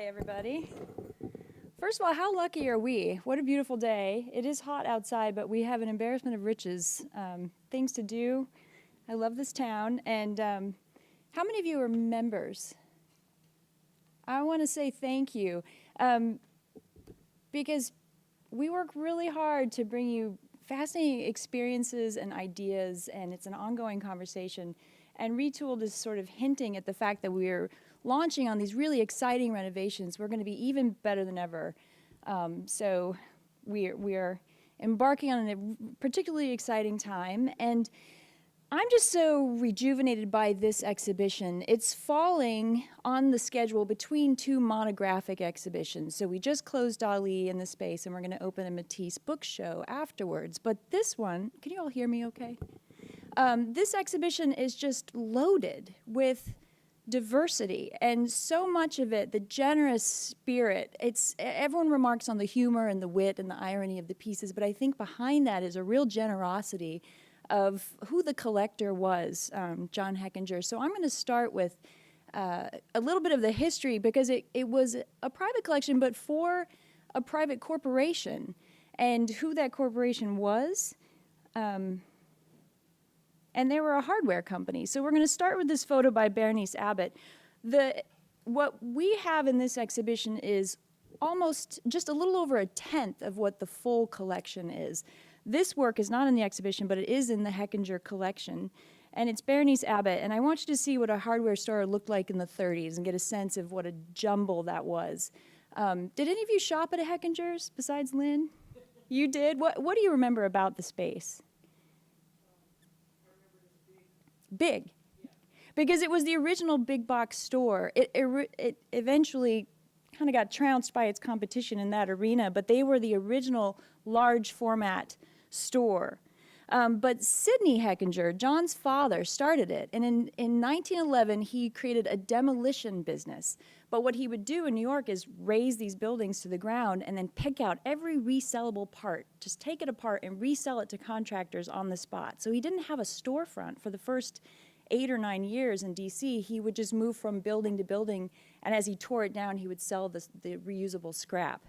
Hi, everybody. First of all, how lucky are we? What a beautiful day. It is hot outside, but we have an embarrassment of riches. Things to do. I love this town. And how many of you are members? I want to say thank you. Because we work really hard to bring you fascinating experiences and ideas, and it's an ongoing conversation. And ReTooled is sort of hinting at the fact that we're launching on these really exciting renovations. We're going to be even better than ever. So we're embarking on a particularly exciting time. And I'm just so rejuvenated by this exhibition. It's falling on the schedule between two monographic exhibitions. So we just closed Dali in the space, and we're going to open a Matisse book show afterwards. But this one, can you all hear me okay? This exhibition is just loaded with diversity, and so much of it, the generous spirit. Everyone remarks on the humor and the wit and the irony of the pieces, but I think behind that is a real generosity of who the collector was, John Hechinger. So I'm going to start with a little bit of the history, because it was a private collection, but for a private corporation, and who that corporation was. And they were a hardware company. So we're going to start with this photo by Berenice ABBOT. What we have in this exhibition is almost just a little over a tenth of what the full collection is. This work is not in the exhibition, but it is in the Hechinger Collection. And it's Berenice ABBOT. And I want you to see what a hardware store looked like in the 30s and get a sense of what a jumble that was. Did any of you shop at a Hechinger's besides Lynn? You did? What do you remember about the space? Big, because it was the original big box store. It eventually kind of got trounced by its competition in that arena, but they were the original large format store. But Sidney Hechinger, John's father, started it, and in 1911 he created a demolition business. But what he would do in New York is raise these buildings to the ground and then pick out every resellable part, just take it apart and resell it to contractors on the spot. So he didn't have a storefront for the first 8 or 9 years in DC. He would just move from building to building, and as he tore it down, he would sell the reusable scrap,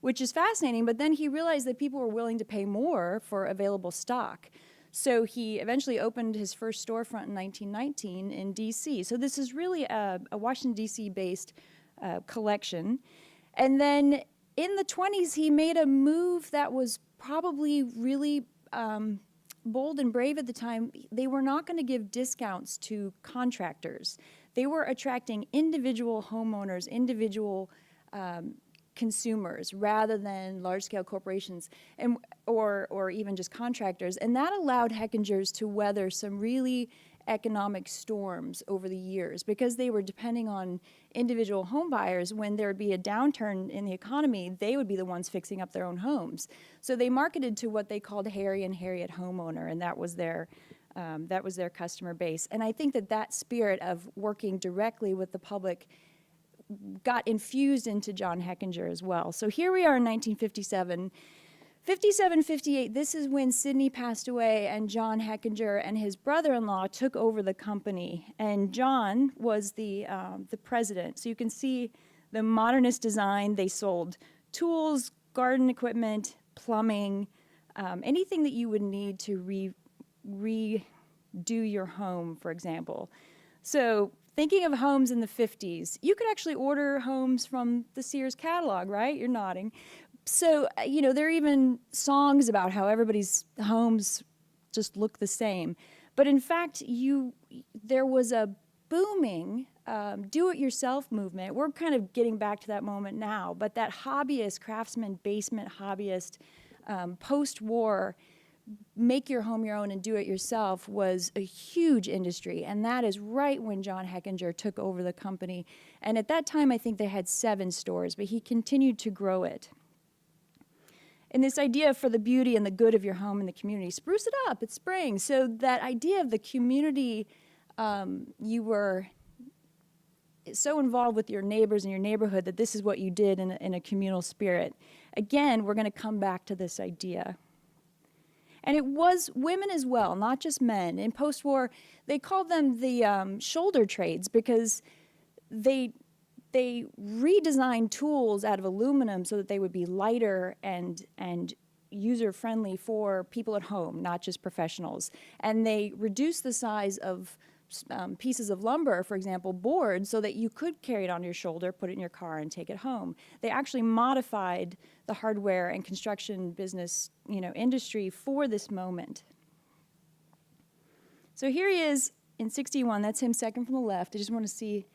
which is fascinating. But then he realized that people were willing to pay more for available stock. So he eventually opened his first storefront in 1919 in DC. So this is really a Washington, DC based collection. And then in the 20s, he made a move that was probably really bold and brave at the time. They were not going to give discounts to contractors. They were attracting individual homeowners, individual consumers, rather than large-scale corporations or even just contractors. And that allowed Hechingers to weather some really economic storms over the years, because they were depending on individual home buyers. When there would be a downturn in the economy, they would be the ones fixing up their own homes. So they marketed to what they called Harry and Harriet homeowner, and that was their customer base. And I think that spirit of working directly with the public got infused into John Hechinger as well. So here we are in 1957. 57, 58, this is when Sidney passed away and John Hechinger and his brother-in-law took over the company. And John was the president. So you can see the modernist design. They sold tools, garden equipment, plumbing, anything that you would need to redo your home, for example. So thinking of homes in the 50s, you could actually order homes from the Sears catalog, right? You're nodding. So, you know, there are even songs about how everybody's homes just look the same. But in fact, there was a booming do-it-yourself movement. We're kind of getting back to that moment now, but that hobbyist, craftsman, basement hobbyist, post-war, make your home your own and do it yourself was a huge industry. And that is right when John Hechinger took over the company. And at that time, I think they had 7 stores, but he continued to grow it. And this idea for the beauty and the good of your home and the community, spruce it up, it's spring. So that idea of the community, you were so involved with your neighbors and your neighborhood that this is what you did in a communal spirit. Again, we're going to come back to this idea. And it was women as well, not just men. In post-war, they called them the shoulder trades, because they they redesigned tools out of aluminum so that they would be lighter and user-friendly for people at home, not just professionals. And they reduced the size of pieces of lumber, for example, boards, so that you could carry it on your shoulder, put it in your car, and take it home. They actually modified the hardware and construction business, industry for this moment. So here he is in '61. That's him second from the left. I just want to see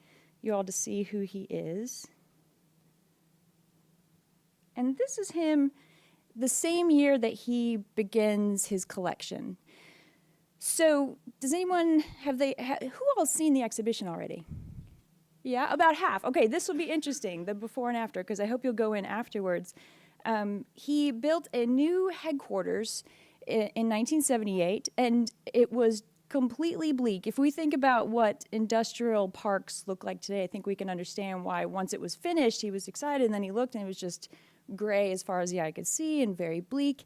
you all to see who he is. And this is him the same year that he begins his collection. So does anyone, who all seen the exhibition already? Yeah, about half. Okay, this will be interesting, the before and after, because I hope you'll go in afterwards. He built a new headquarters in 1978, and it was completely bleak. If we think about what industrial parks look like today, I think we can understand why once it was finished, he was excited, and then he looked, and it was just gray as far as the eye could see and very bleak.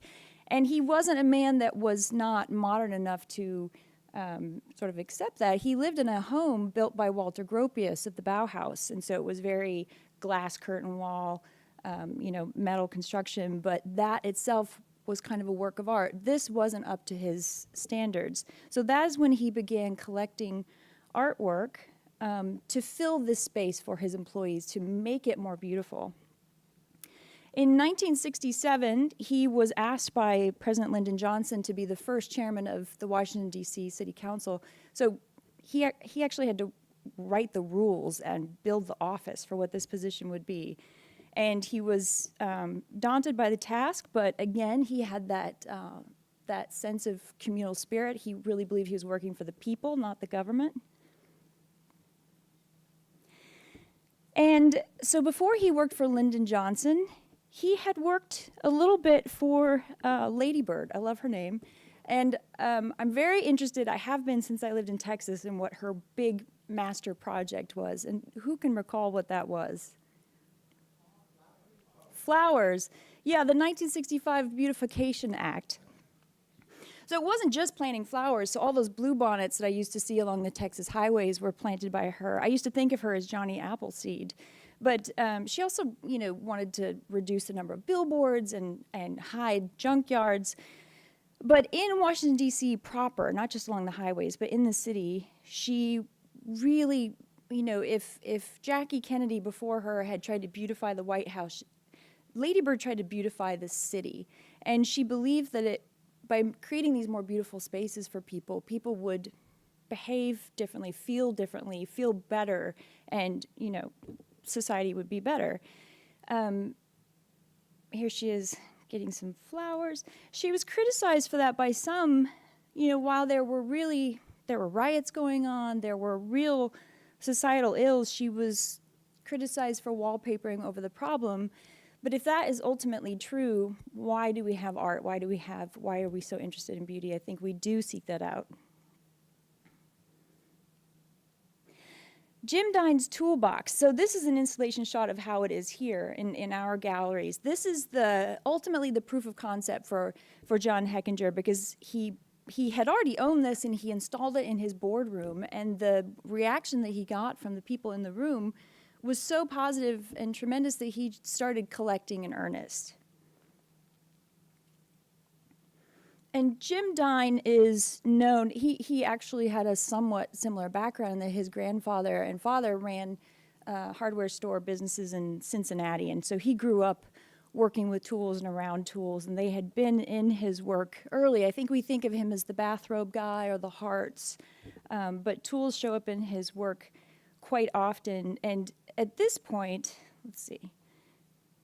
And he wasn't a man that was not modern enough to sort of accept that. He lived in a home built by Walter Gropius at the Bauhaus, and so it was very glass curtain wall, metal construction, but that itself was kind of a work of art. This wasn't up to his standards. So that is when he began collecting artwork to fill this space for his employees, to make it more beautiful. In 1967, he was asked by President Lyndon Johnson to be the first chairman of the Washington, D.C. City Council. So he actually had to write the rules and build the office for what this position would be. And he was daunted by the task, but again, he had that sense of communal spirit. He really believed he was working for the people, not the government. And so before he worked for Lyndon Johnson, he had worked a little bit for Lady Bird. I love her name. And I'm very interested, I have been since I lived in Texas, in what her big master project was. And who can recall what that was? Flowers. Yeah, the 1965 Beautification Act. So it wasn't just planting flowers. So all those bluebonnets that I used to see along the Texas highways were planted by her. I used to think of her as Johnny Appleseed. But she also, wanted to reduce the number of billboards and hide junkyards. But in Washington, D.C. proper, not just along the highways, but in the city, she really, if Jackie Kennedy before her had tried to beautify the White House, Lady Bird tried to beautify the city. And she believed that by creating these more beautiful spaces for people, people would behave differently, feel better, and, society would be better. Here she is getting some flowers. She was criticized for that by some, while there were riots going on, there were real societal ills, she was criticized for wallpapering over the problem. But if that is ultimately true, why do we have art? Why are we so interested in beauty? I think we do seek that out. Jim Dine's toolbox. So this is an installation shot of how it is here in our galleries. This is ultimately the proof of concept for John Hechinger, because he had already owned this and he installed it in his boardroom, and the reaction that he got from the people in the room was so positive and tremendous that he started collecting in earnest. And Jim Dine is known, he actually had a somewhat similar background in that his grandfather and father ran hardware store businesses in Cincinnati, and so he grew up working with tools and around tools, and they had been in his work early. I think we think of him as the bathrobe guy or the hearts, but tools show up in his work quite often. And at this point, let's see,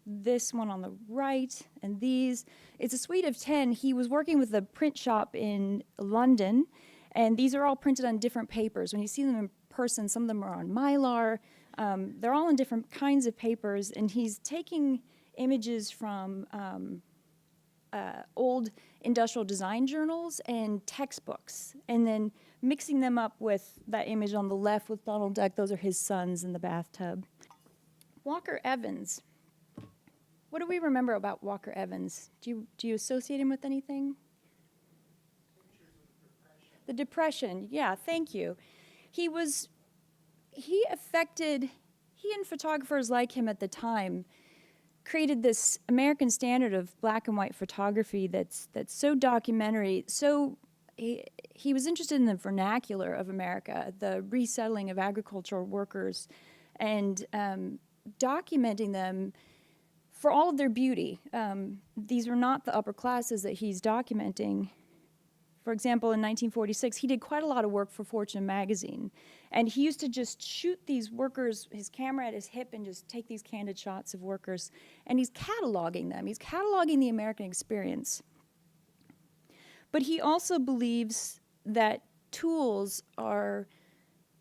this one on the right and these, it's a suite of 10. He was working with a print shop in London, and these are all printed on different papers. When you see them in person, some of them are on Mylar. They're all on different kinds of papers, and he's taking images from old industrial design journals and textbooks, and then mixing them up with that image on the left with Donald Duck. Those are his sons in the bathtub. Walker Evans. What do we remember about Walker Evans? Do you associate him with anything? The Depression, yeah, thank you. He he and photographers like him at the time created this American standard of black and white photography that's so documentary. So he was interested in the vernacular of America, the resettling of agricultural workers, and documenting them for all of their beauty. These were not the upper classes that he's documenting. For example, in 1946, he did quite a lot of work for Fortune magazine. And he used to just shoot these workers, his camera at his hip, and just take these candid shots of workers. And he's cataloging them. He's cataloging the American experience. But he also believes that tools are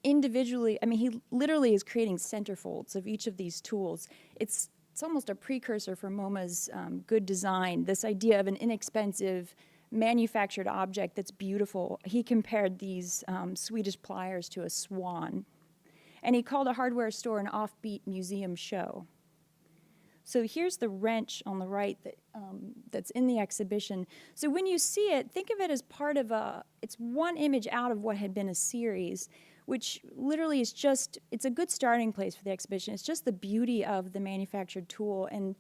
individually, I mean, he literally is creating centerfolds of each of these tools. It's almost a precursor for MoMA's good design, this idea of an inexpensive, manufactured object that's beautiful. He compared these Swedish pliers to a swan. And he called a hardware store an offbeat museum show. So here's the wrench on the right that's in the exhibition. So when you see it, think of it as part of it's one image out of what had been a series, which literally is just, it's a good starting place for the exhibition. It's just the beauty of the manufactured tool and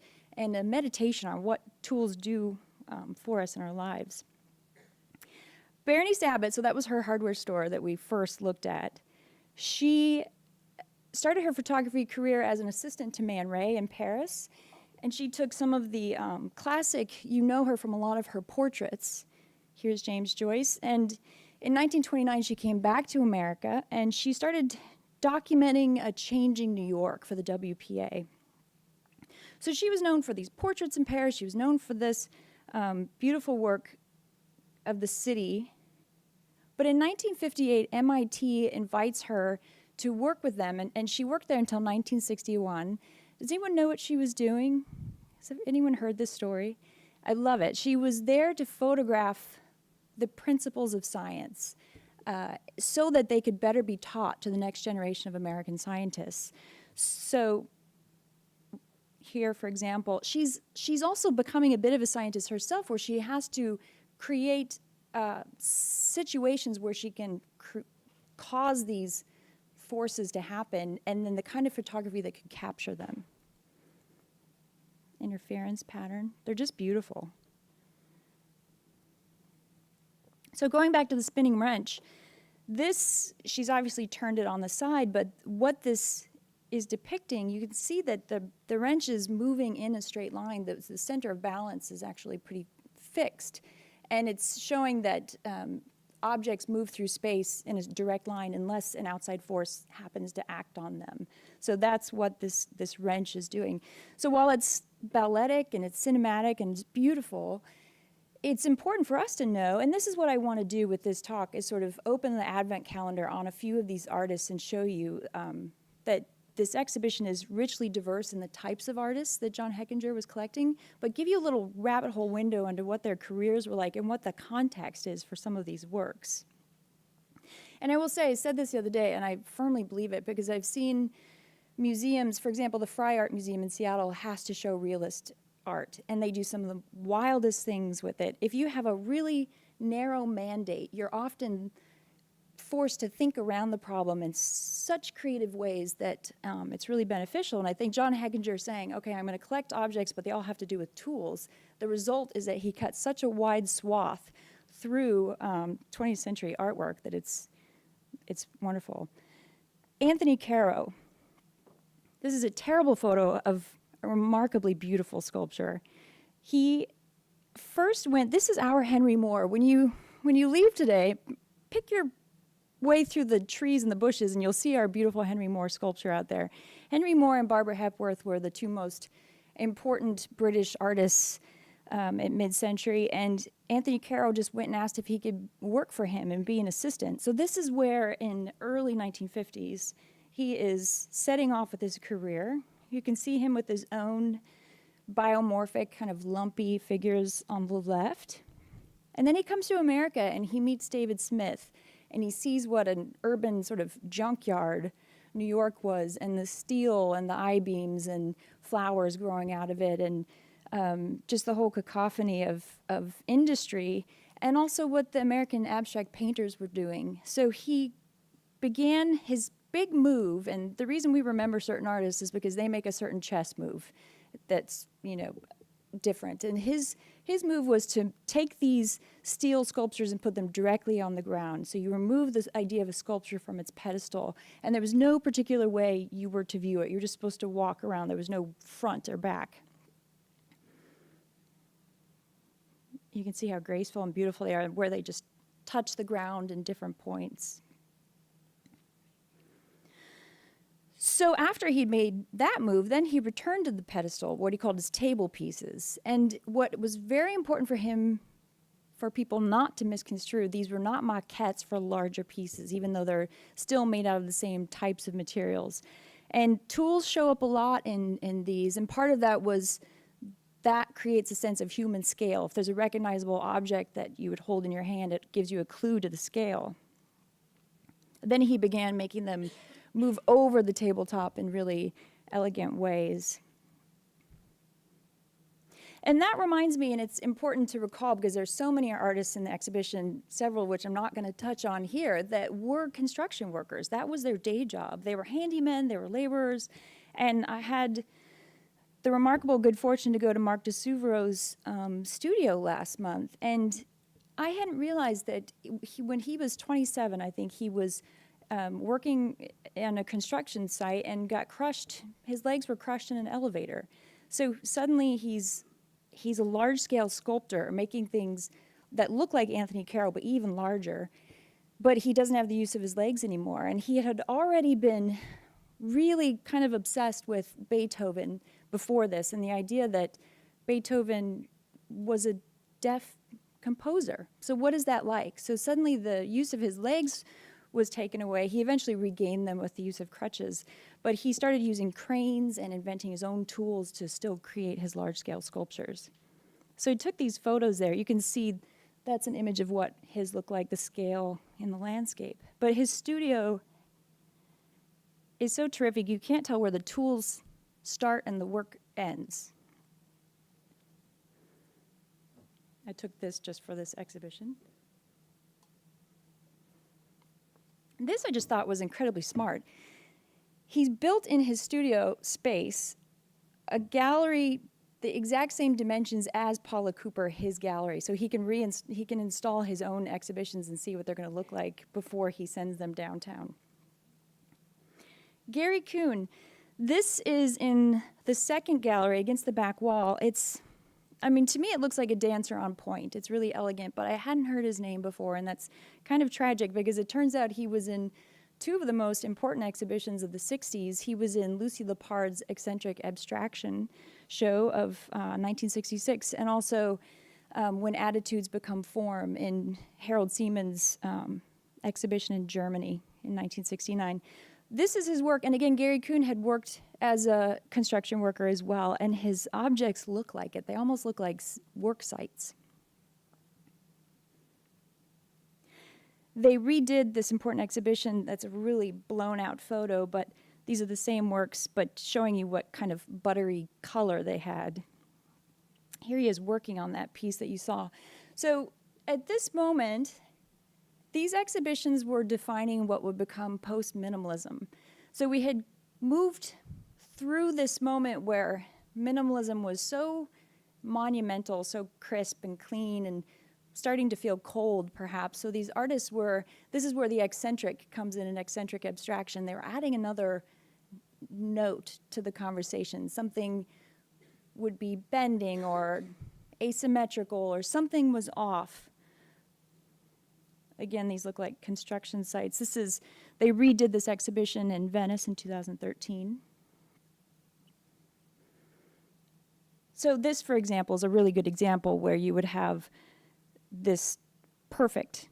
a meditation on what tools do for us in our lives. Berenice Abbott, so that was her hardware store that we first looked at. She started her photography career as an assistant to Man Ray in Paris, and she took some of the classic, you know her from a lot of her portraits. Here's James Joyce, and in 1929 she came back to America, and she started documenting a changing New York for the WPA. So she was known for these portraits in Paris. She was known for this beautiful work of the city. But in 1958, MIT invites her to work with them, and she worked there until 1961. Does anyone know what she was doing? Has anyone heard this story? I love it. She was there to photograph the principles of science so that they could better be taught to the next generation of American scientists. So here, for example, she's also becoming a bit of a scientist herself, where she has to create situations where she can cause these forces to happen, and then the kind of photography that could capture them. Interference pattern, they're just beautiful. So going back to the spinning wrench, she's obviously turned it on the side, but what this is depicting, you can see that the wrench is moving in a straight line. The center of balance is actually pretty fixed. And it's showing that objects move through space in a direct line unless an outside force happens to act on them. So that's what this wrench is doing. So while it's balletic and it's cinematic and it's beautiful, it's important for us to know, and this is what I want to do with this talk, is sort of open the advent calendar on a few of these artists and show you that this exhibition is richly diverse in the types of artists that John Hechinger was collecting, but give you a little rabbit hole window into what their careers were like and what the context is for some of these works. And I will say, I said this the other day, and I firmly believe it, because I've seen museums, for example, the Fry Art Museum in Seattle has to show realist art, and they do some of the wildest things with it. If you have a really narrow mandate, you're often forced to think around the problem in such creative ways that it's really beneficial. And I think John Hechinger saying, okay, I'm going to collect objects, but they all have to do with tools. The result is that he cuts such a wide swath through 20th century artwork that it's wonderful. Anthony Caro. This is a terrible photo of a remarkably beautiful sculpture. He first went, this is our Henry Moore. When you leave today, pick your way through the trees and the bushes and you'll see our beautiful Henry Moore sculpture out there. Henry Moore and Barbara Hepworth were the two most important British artists at mid-century, and Anthony Caro just went and asked if he could work for him and be an assistant. So this is where in early 1950s he is setting off with his career. You can see him with his own biomorphic kind of lumpy figures on the left. And then he comes to America and he meets David Smith, and he sees what an urban sort of junkyard New York was, and the steel and the I-beams and flowers growing out of it, and just the whole cacophony of industry, and also what the American abstract painters were doing. So he began his big move, and the reason we remember certain artists is because they make a certain chess move that's, you know, different. And his move was to take these steel sculptures and put them directly on the ground. So you remove this idea of a sculpture from its pedestal, and there was no particular way you were to view it. You were just supposed to walk around. There was no front or back. You can see how graceful and beautiful they are, where they just touch the ground in different points. So after he'd made that move, then he returned to the pedestal, what he called his table pieces. And what was very important for him, for people not to misconstrue, these were not maquettes for larger pieces, even though they're still made out of the same types of materials. And tools show up a lot in these, and part of that was that creates a sense of human scale. If there's a recognizable object that you would hold in your hand, it gives you a clue to the scale. Then he began making them move over the tabletop in really elegant ways. And that reminds me, and it's important to recall because there's so many artists in the exhibition, several of which I'm not going to touch on here, that were construction workers. That was their day job. They were handymen, they were laborers, and I had the remarkable good fortune to go to Marc de Souvreau's studio last month, and I hadn't realized that when he was 27, I think he was working on a construction site and got crushed. His legs were crushed in an elevator. So suddenly he's a large-scale sculptor making things that look like Anthony Caro, but even larger. But he doesn't have the use of his legs anymore. And he had already been really kind of obsessed with Beethoven before this, and the idea that Beethoven was a deaf composer. So what is that like? So suddenly the use of his legs was taken away. He eventually regained them with the use of crutches, but he started using cranes and inventing his own tools to still create his large-scale sculptures. So he took these photos there. You can see that's an image of what his looked like, the scale in the landscape. But his studio is so terrific, you can't tell where the tools start and the work ends. I took this just for this exhibition. This I just thought was incredibly smart. He's built in his studio space a gallery the exact same dimensions as Paula Cooper, his gallery, so he can install his own exhibitions and see what they're going to look like before he sends them downtown. Gary KUEHN, this is in the second gallery against the back wall. I mean, to me, it looks like a dancer on point. It's really elegant, but I hadn't heard his name before, and that's kind of tragic because it turns out he was in two of the most important exhibitions of the 60s. He was in Lucy Lepard's Eccentric Abstraction show of 1966, and also When Attitudes Become Form in Harold Siemens' exhibition in Germany in 1969. This is his work, and again, Gary KUEHN had worked as a construction worker as well, and his objects look like it. They almost look like work sites. They redid this important exhibition. That's a really blown out photo, but these are the same works, but showing you what kind of buttery color they had. Here he is working on that piece that you saw. So at this moment, these exhibitions were defining what would become post-minimalism. So we had moved through this moment where minimalism was so monumental, so crisp and clean, and starting to feel cold, perhaps. So these artists this is where the eccentric comes in, an eccentric abstraction. They were adding another note to the conversation. Something would be bending or asymmetrical, or something was off. Again, these look like construction sites. They redid this exhibition in Venice in 2013. So this, for example, is a really good example where you would have this perfect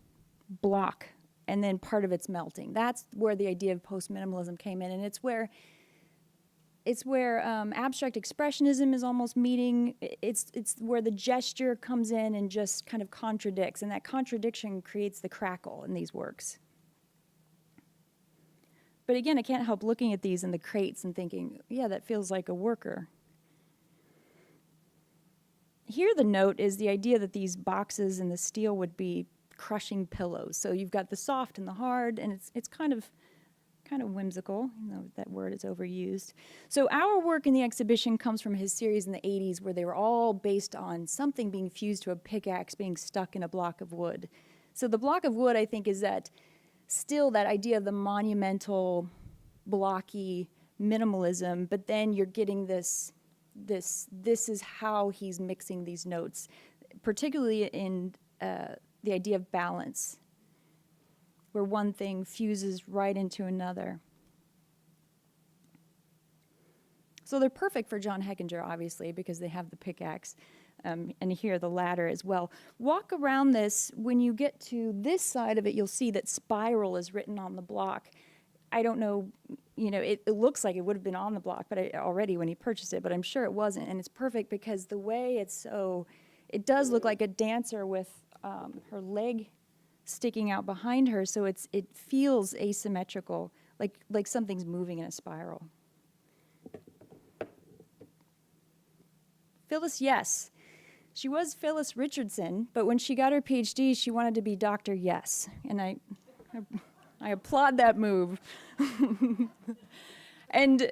block and then part of it's melting. That's where the idea of post-minimalism came in, and it's where abstract expressionism is almost meeting. It's where the gesture comes in and just kind of contradicts, and that contradiction creates the crackle in these works. But again, I can't help looking at these in the crates and thinking, yeah, that feels like a worker. Here the note is the idea that these boxes and the steel would be crushing pillows. So you've got the soft and the hard, and it's kind of kind of whimsical, even though that word is overused. So our work in the exhibition comes from his series in the 80s where they were all based on something being fused to a pickaxe being stuck in a block of wood. So the block of wood, I think, is that still that idea of the monumental, blocky minimalism, but then you're getting this is how he's mixing these notes, particularly in the idea of balance, where one thing fuses right into another. So they're perfect for John Hechinger, obviously, because they have the pickaxe, and here the ladder as well. Walk around this. When you get to this side of it, you'll see that spiral is written on the block. I don't know, it looks like it would have been on the block already when he purchased it, but I'm sure it wasn't. And it's perfect because the way it does look like a dancer with her leg sticking out behind her, so it feels asymmetrical, like something's moving in a spiral. Phyllis, yes. She was Phyllis Richardson, but when she got her PhD, she wanted to be Dr. Yes, and I applaud that move. And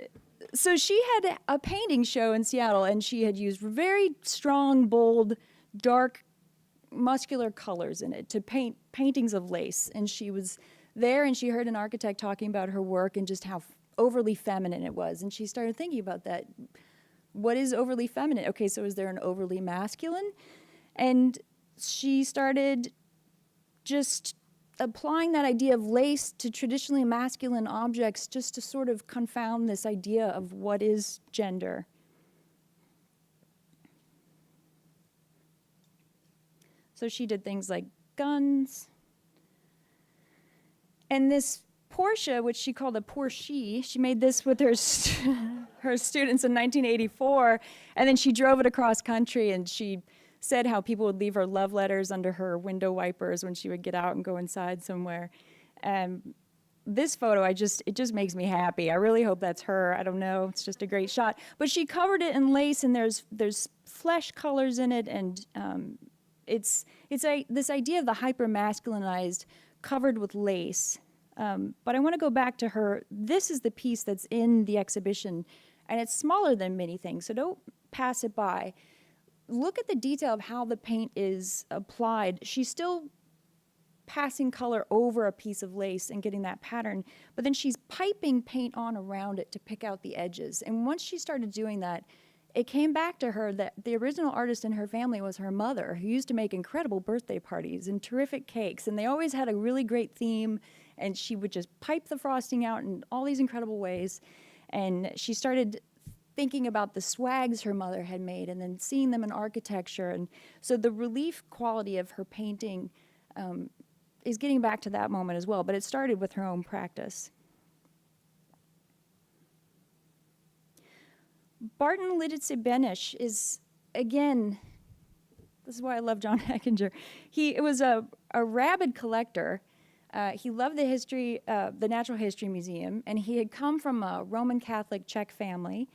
so she had a painting show in Seattle, and she had used very strong, bold, dark, muscular colors in it to paint paintings of lace. And she was there, and she heard an architect talking about her work and just how overly feminine it was. And she started thinking about that. What is overly feminine? Okay, so is there an overly masculine? And she started just applying that idea of lace to traditionally masculine objects just to sort of confound this idea of what is gender. So she did things like guns. And this Porsche, which she called a Porsche, she made this with her, her students in 1984, and then she drove it across country, and she said how people would leave her love letters under her window wipers when she would get out and go inside somewhere. This photo, it just makes me happy. I really hope that's her. I don't know. It's just a great shot. But she covered it in lace, and there's flesh colors in it, and it's this idea of the hyper-masculinized covered with lace. But I want to go back to her. This is the piece that's in the exhibition, and it's smaller than many things, so don't pass it by. Look at the detail of how the paint is applied. She's still passing color over a piece of lace and getting that pattern, but then she's piping paint on around it to pick out the edges. And once she started doing that, it came back to her that the original artist in her family was her mother, who used to make incredible birthday parties and terrific cakes, and they always had a really great theme, and she would just pipe the frosting out in all these incredible ways. And she started thinking about the swags her mother had made and then seeing them in architecture. And so the relief quality of her painting is getting back to that moment as well, but it started with her own practice. Barton Lidice-Benish is, again, this is why I love John Hechinger. He was a rabid collector. He loved the history, the Natural History Museum, and he had come from a Roman Catholic Czech family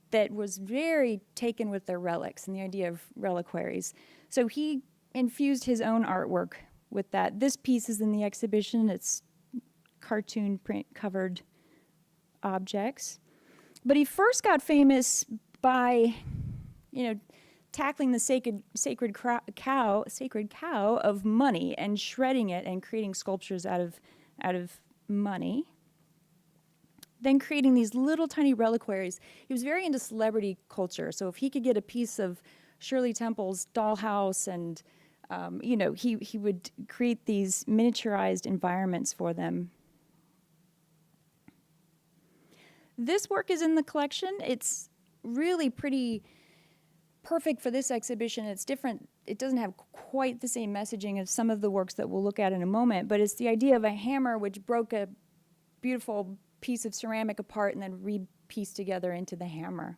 that was very taken with their relics and the idea of reliquaries. So he infused his own artwork with that. This piece is in the exhibition. It's cartoon print covered objects. But he first got famous by, tackling the sacred cow of money and shredding it and creating sculptures out of money. Then creating these little tiny reliquaries. He was very into celebrity culture, so if he could get a piece of Shirley Temple's dollhouse and, he would create these miniaturized environments for them. This work is in the collection. It's really pretty perfect for this exhibition. It's different. It doesn't have quite the same messaging as some of the works that we'll look at in a moment, but it's the idea of a hammer which broke a beautiful piece of ceramic apart and then re-pieced together into the hammer.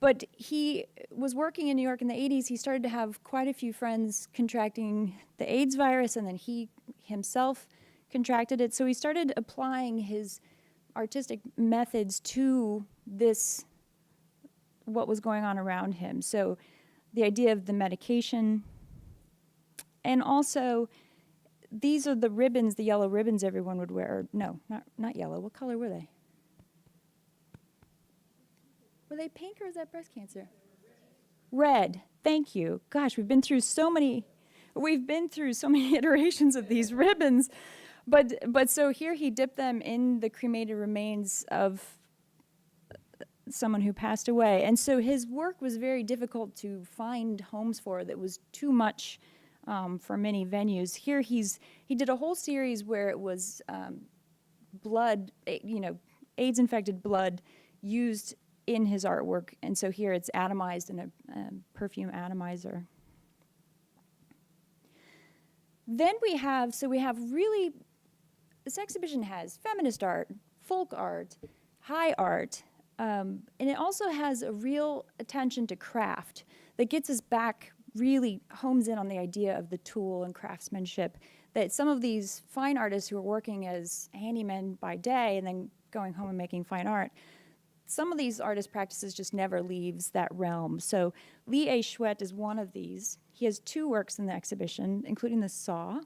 But he was working in New York in the 80s. He started to have quite a few friends contracting the AIDS virus, and then he himself contracted it. So he started applying his artistic methods to this, what was going on around him. So the idea of the medication, and also these are the ribbons, the yellow ribbons everyone would wear. Or, no, not yellow. What color were they? Were they pink or is that breast cancer? Red. Thank you. Gosh, we've been through so many iterations of these ribbons. But so here he dipped them in the cremated remains of someone who passed away. And so his work was very difficult to find homes for. That was too much for many venues. Here he did a whole series where it was blood, AIDS-infected blood used in his artwork. And so here it's atomized in a perfume atomizer. Then we have really, this exhibition has feminist art, folk art, high art, and it also has a real attention to craft that gets us back, really homes in on the idea of the tool and craftsmanship, that some of these fine artists who are working as handymen by day and then going home and making fine art, some of these artist practices just never leaves that realm. So Lee A. Schwett is one of these. He has 2 works in the exhibition, including the saw.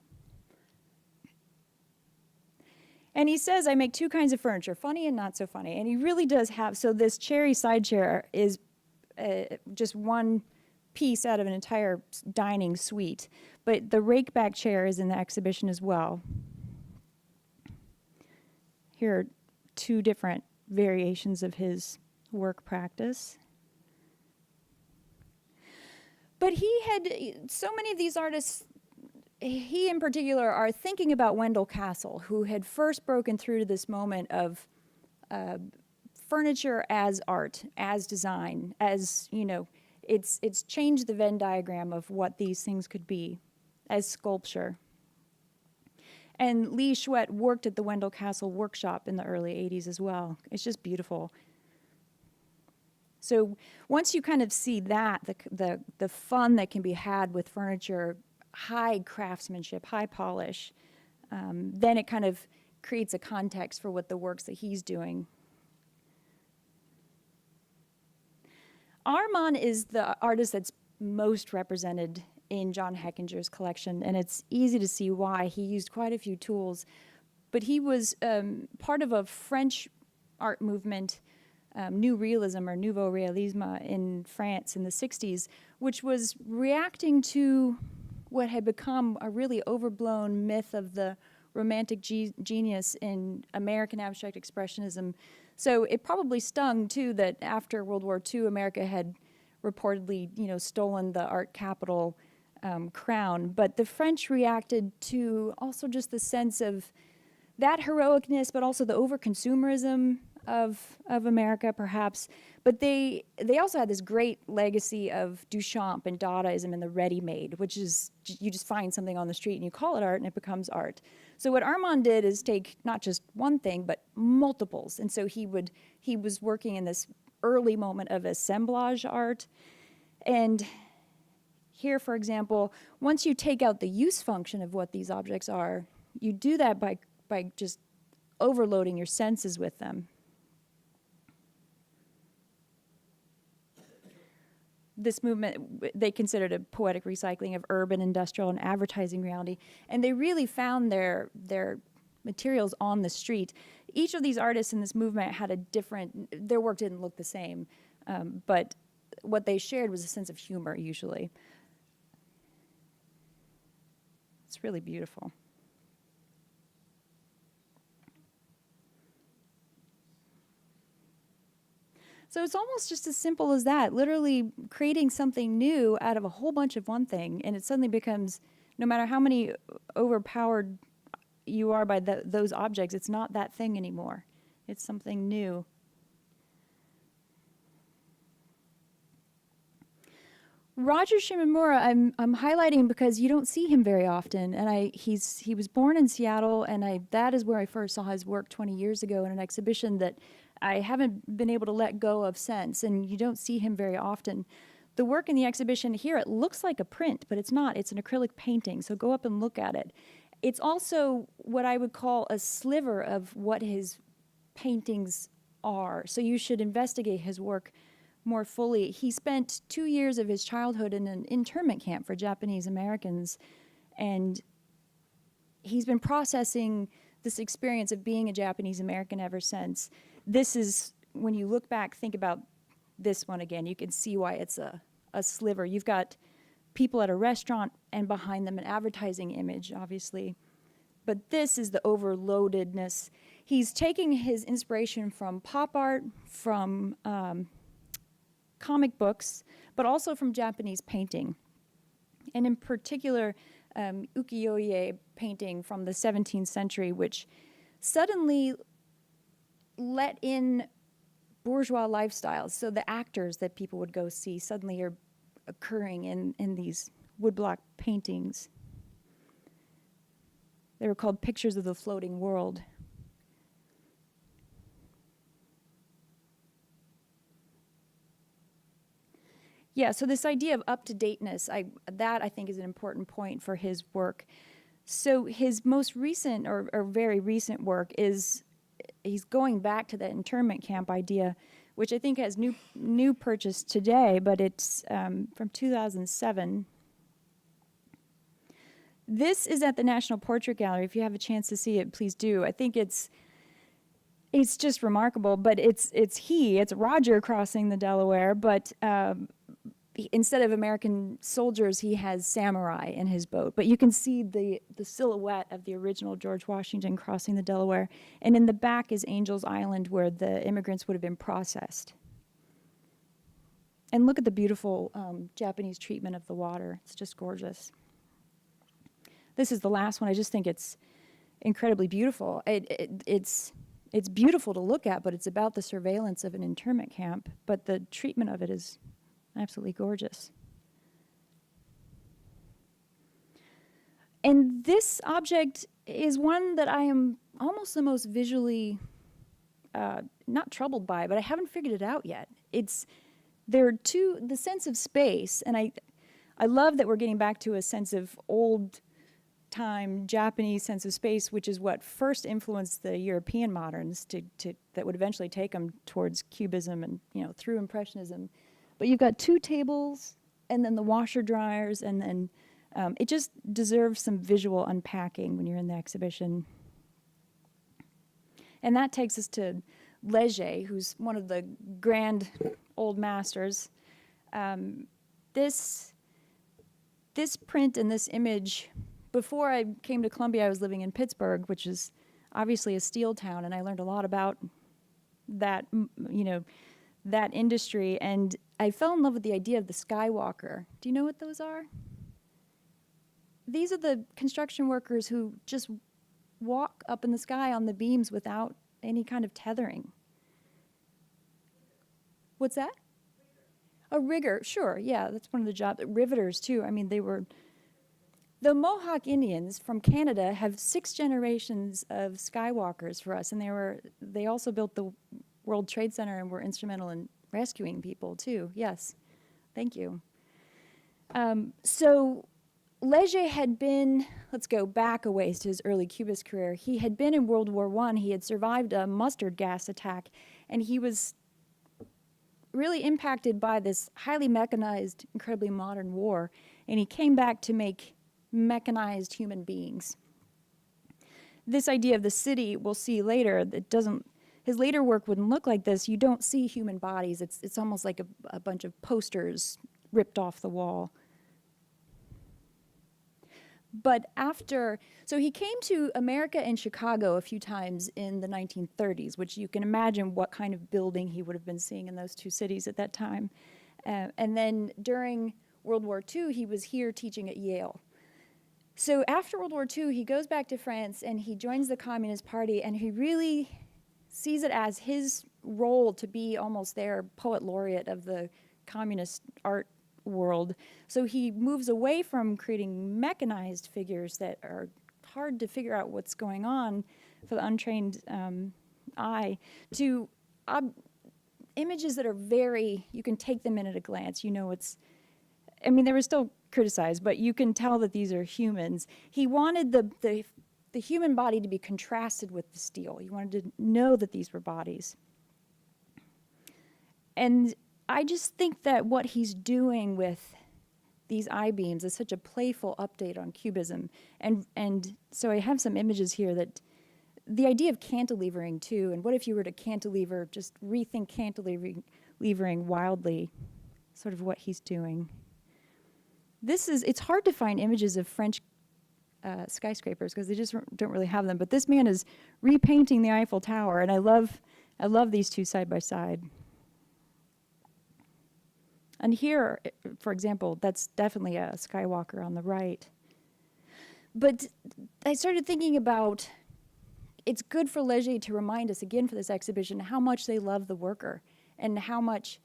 And he says, I make 2 kinds of furniture, funny and not so funny. And he really does have, so this cherry side chair is just one piece out of an entire dining suite. But the rakeback chair is in the exhibition as well. Here are 2 different variations of his work practice. But he had, so many of these artists, he in particular, are thinking about Wendell Castle, who had first broken through to this moment of furniture as art, as design, as, it's changed the Venn diagram of what these things could be, as sculpture. And Lee Schwett worked at the Wendell Castle workshop in the early 80s as well. It's just beautiful. So once you kind of see that, the fun that can be had with furniture, high craftsmanship, high polish, then it kind of creates a context for what the works that he's doing. Arman is the artist that's most represented in John Hechinger's collection, and it's easy to see why. He used quite a few tools, but he was part of a French art movement, New Realism or Nouveau Realisme in France in the 60s, which was reacting to what had become a really overblown myth of the romantic genius in American abstract expressionism. So it probably stung, too, that after World War II, America had reportedly, stolen the art capital crown. But the French reacted to also just the sense of that heroicness, but also the over-consumerism of America, perhaps. But they also had this great legacy of Duchamp and Dadaism and the ready-made, which is you just find something on the street and you call it art and it becomes art. So what Arman did is take not just one thing, but multiples. And so he was working in this early moment of assemblage art. And here, for example, once you take out the use function of what these objects are, you do that by just overloading your senses with them. This movement, they considered a poetic recycling of urban, industrial, and advertising reality. And they really found their materials on the street. Each of these artists in this movement had a different, their work didn't look the same, but what they shared was a sense of humor, usually. It's really beautiful. So it's almost just as simple as that, literally creating something new out of a whole bunch of one thing, and it suddenly becomes, no matter how many overpowered you are by those objects, it's not that thing anymore. It's something new. Roger Shimomura, I'm highlighting because you don't see him very often, and he was born in Seattle, and that is where I first saw his work 20 years ago in an exhibition that I haven't been able to let go of since, and you don't see him very often. The work in the exhibition here, it looks like a print, but it's not. It's an acrylic painting, so go up and look at it. It's also what I would call a sliver of what his paintings are, so you should investigate his work more fully. He spent 2 years of his childhood in an internment camp for Japanese Americans, and he's been processing this experience of being a Japanese American ever since. This is, when you look back, think about this one again, you can see why it's a sliver. You've got people at a restaurant and behind them an advertising image, obviously. But this is the overloadedness. He's taking his inspiration from pop art, from comic books, but also from Japanese painting. And in particular, ukiyo-e painting from the 17th century, which suddenly let in bourgeois lifestyles. So the actors that people would go see suddenly are occurring in these woodblock paintings. They were called Pictures of the Floating World. Yeah, so this idea of up-to-dateness, that I think is an important point for his work. So his most recent, or very recent work is, he's going back to the internment camp idea, which I think has new purchase today, but it's from 2007. This is at the National Portrait Gallery. If you have a chance to see it, please do. I think it's just remarkable, but it's Roger crossing the Delaware, but instead of American soldiers, he has samurai in his boat. But you can see the silhouette of the original George Washington crossing the Delaware. And in the back is Angel's Island, where the immigrants would have been processed. And look at the beautiful Japanese treatment of the water. It's just gorgeous. This is the last one. I just think it's incredibly beautiful. It's beautiful to look at, but it's about the surveillance of an internment camp. But the treatment of it is absolutely gorgeous. And this object is one that I am almost the most visually not troubled by, but I haven't figured it out yet. There are the sense of space, and I love that we're getting back to a sense of old time Japanese sense of space, which is what first influenced the European moderns that would eventually take them towards Cubism and through Impressionism. But you've got two tables, and then the washer dryers, and then it just deserves some visual unpacking when you're in the exhibition. And that takes us to Léger, who's one of the grand old masters. This print and this image, before I came to Columbia, I was living in Pittsburgh, which is obviously a steel town, and I learned a lot about that, that industry, and I fell in love with the idea of the skywalker. Do you know what those are? These are the construction workers who just walk up in the sky on the beams without any kind of tethering. What's that? A rigger, sure, yeah, that's one of the jobs. Riveters, too. I mean, the Mohawk Indians from Canada have 6 generations of skywalkers for us, and they also built the World Trade Center and were instrumental in rescuing people, too. Yes, thank you. So Léger had been, let's go back a ways to his early Cubist career. He had been in World War I. He had survived a mustard gas attack, and he was really impacted by this highly mechanized, incredibly modern war, and he came back to make mechanized human beings. This idea of the city, we'll see later, that his later work wouldn't look like this. You don't see human bodies. It's almost like a bunch of posters ripped off the wall. But so he came to America and Chicago a few times in the 1930s, which you can imagine what kind of building he would have been seeing in those two cities at that time. And then during World War II, he was here teaching at Yale. So after World War II, he goes back to France and he joins the Communist Party, and he really sees it as his role to be almost their poet laureate of the communist art world. So he moves away from creating mechanized figures that are hard to figure out what's going on for the untrained eye to images that are you can take them in at a glance. They were still criticized, but you can tell that these are humans. He wanted the human body to be contrasted with the steel. He wanted to know that these were bodies. And I just think that what he's doing with these I-beams as such a playful update on Cubism. And so I have some images here that the idea of cantilevering too, and what if you were to cantilever, just rethink cantilevering wildly, sort of what he's doing. It's hard to find images of French skyscrapers because they just don't really have them, but this man is repainting the Eiffel Tower, and I love these two side by side. And here, for example, that's definitely a skywalker on the right. But I started thinking about, it's good for Léger to remind us again for this exhibition how much they love the worker and how much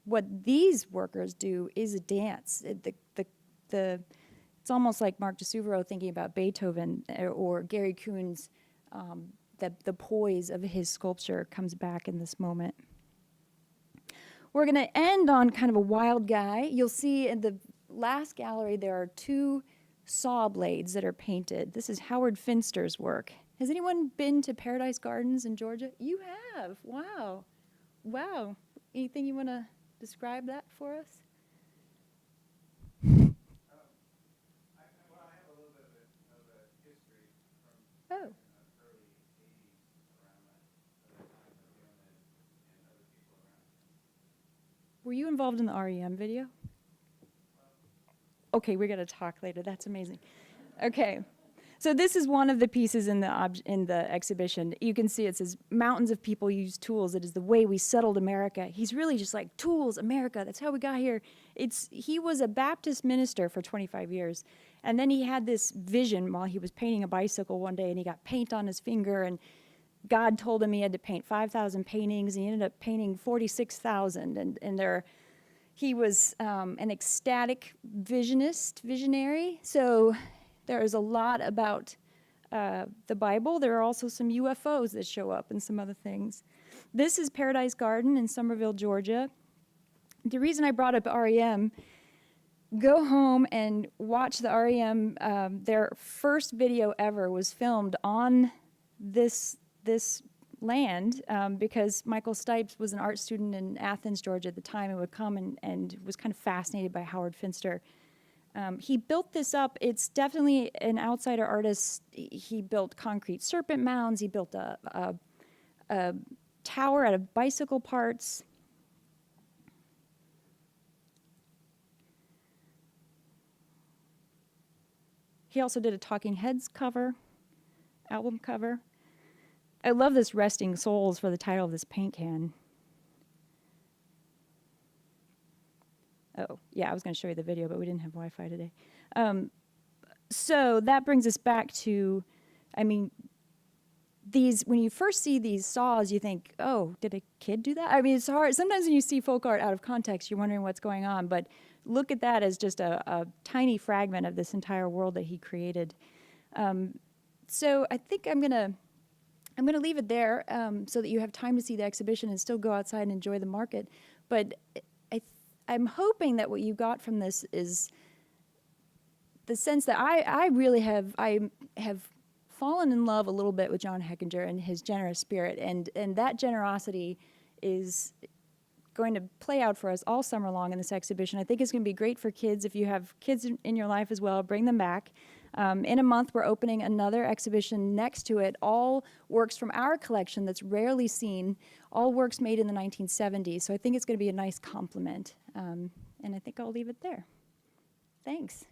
what these workers do is a dance. It's almost like Marc de Souvreau thinking about Beethoven, or Gary Kuhn's, the poise of his sculpture comes back in this moment. We're going to end on kind of a wild guy. You'll see in the last gallery there are two saw blades that are painted. This is Howard Finster's work. Has anyone been to Paradise Gardens in Georgia? You have. Wow. Wow. Anything you want to describe that for us? Well, I have a little bit of a history from early 80s around that time with him and other people around. Were you involved in the REM video? Okay, we're going to talk later. That's amazing. Okay. So this is one of the pieces in the exhibition. You can see it says, mountains of people use tools. It is the way we settled America. He's really just like, tools, America, that's how we got here. He was a Baptist minister for 25 years. And then he had this vision while he was painting a bicycle one day, and he got paint on his finger, and God told him he had to paint 5,000 paintings, and he ended up painting 46,000. He was an ecstatic visionary. So there is a lot about the Bible. There are also some UFOs that show up and some other things. This is Paradise Garden in Somerville, Georgia. The reason I brought up REM, go home and watch the REM. Their first video ever was filmed on this land because Michael Stipes was an art student in Athens, Georgia at the time, and would come and was kind of fascinated by Howard Finster. He built this up. It's definitely an outsider artist. He built concrete serpent mounds. He built a tower out of bicycle parts. He also did a Talking Heads album cover. I love this Resting Souls for the title of this paint can. Oh, yeah, I was going to show you the video, but we didn't have Wi-Fi today. So that brings us back to, I mean, when you first see these saws, you think, oh, did a kid do that? I mean, it's hard. Sometimes when you see folk art out of context, you're wondering what's going on, but look at that as just a tiny fragment of this entire world that he created. So I think I'm gonna leave it there so that you have time to see the exhibition and still go outside and enjoy the market. But I'm hoping that what you got from this is the sense that I really have fallen in love a little bit with John Hechinger and his generous spirit, and that generosity is going to play out for us all summer long in this exhibition. I think it's going to be great for kids. If you have kids in your life as well, bring them back. In a month, we're opening another exhibition next to it, all works from our collection that's rarely seen, all works made in the 1970s. So I think it's going to be a nice complement. And I think I'll leave it there. Thanks.